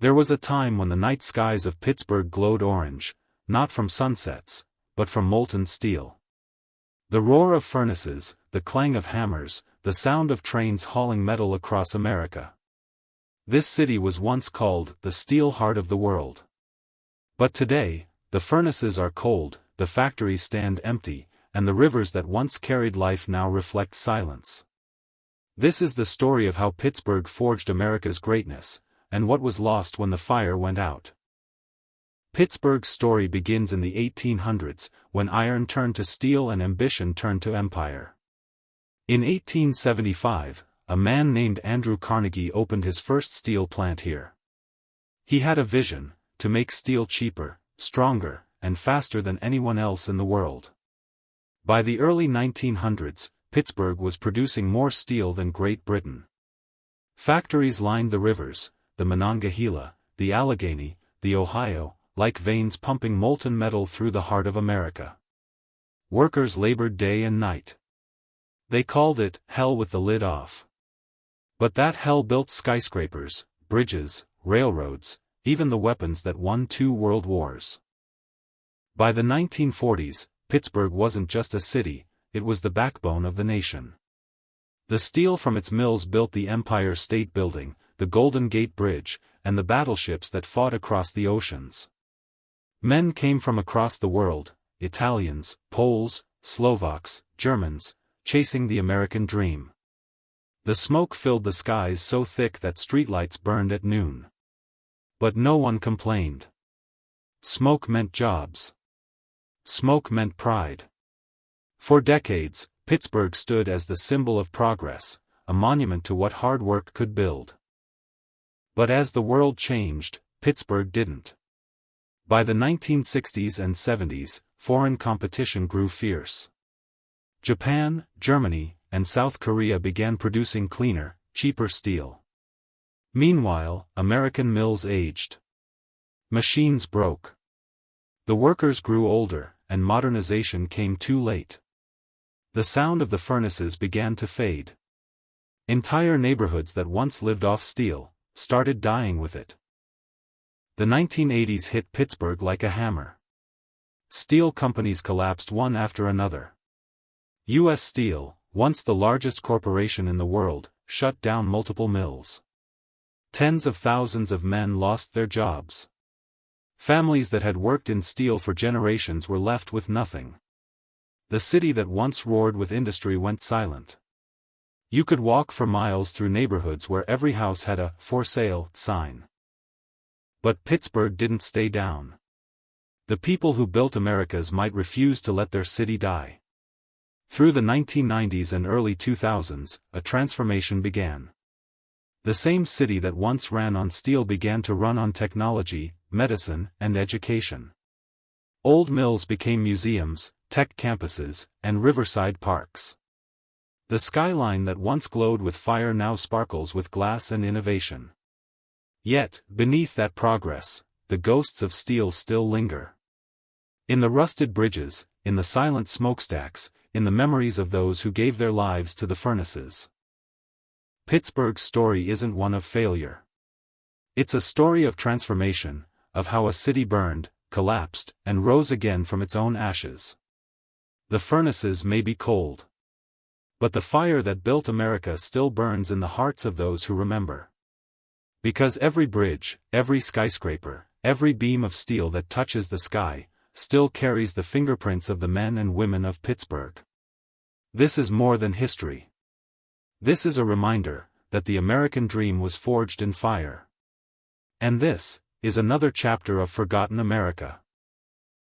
There was a time when the night skies of Pittsburgh glowed orange, not from sunsets, but from molten steel. The roar of furnaces, the clang of hammers, the sound of trains hauling metal across America. This city was once called the steel heart of the world. But today, the furnaces are cold, the factories stand empty, and the rivers that once carried life now reflect silence. This is the story of how Pittsburgh forged America's greatness, and what was lost when the fire went out. Pittsburgh's story begins in the 1800s, when iron turned to steel and ambition turned to empire. In 1875, a man named Andrew Carnegie opened his first steel plant here. He had a vision, to make steel cheaper, stronger, and faster than anyone else in the world. By the early 1900s, Pittsburgh was producing more steel than Great Britain. Factories lined the rivers, the Monongahela, the Allegheny, the Ohio, like veins pumping molten metal through the heart of America. Workers labored day and night. They called it hell with the lid off. But that hell built skyscrapers, bridges, railroads, even the weapons that won 2 world wars. By the 1940s, Pittsburgh wasn't just a city, it was the backbone of the nation. The steel from its mills built the Empire State Building, the Golden Gate Bridge, and the battleships that fought across the oceans. Men came from across the world, Italians, Poles, Slovaks, Germans, chasing the American dream. The smoke filled the skies so thick that streetlights burned at noon. But no one complained. Smoke meant jobs. Smoke meant pride. For decades, Pittsburgh stood as the symbol of progress, a monument to what hard work could build. But as the world changed, Pittsburgh didn't. By the 1960s and 70s, foreign competition grew fierce. Japan, Germany, and South Korea began producing cleaner, cheaper steel. Meanwhile, American mills aged. Machines broke. The workers grew older, and modernization came too late. The sound of the furnaces began to fade. Entire neighborhoods that once lived off steel started dying with it. The 1980s hit Pittsburgh like a hammer. Steel companies collapsed one after another. U.S. Steel, once the largest corporation in the world, shut down multiple mills. Tens of thousands of men lost their jobs. Families that had worked in steel for generations were left with nothing. The city that once roared with industry went silent. You could walk for miles through neighborhoods where every house had a "for sale" sign. But Pittsburgh didn't stay down. The people who built America's might refuse to let their city die. Through the 1990s and early 2000s, a transformation began. The same city that once ran on steel began to run on technology, medicine, and education. Old mills became museums, tech campuses, and riverside parks. The skyline that once glowed with fire now sparkles with glass and innovation. Yet, beneath that progress, the ghosts of steel still linger. In the rusted bridges, in the silent smokestacks, in the memories of those who gave their lives to the furnaces. Pittsburgh's story isn't one of failure. It's a story of transformation, of how a city burned, collapsed, and rose again from its own ashes. The furnaces may be cold. But the fire that built America still burns in the hearts of those who remember. Because every bridge, every skyscraper, every beam of steel that touches the sky, still carries the fingerprints of the men and women of Pittsburgh. This is more than history. This is a reminder that the American dream was forged in fire. And this is another chapter of forgotten America.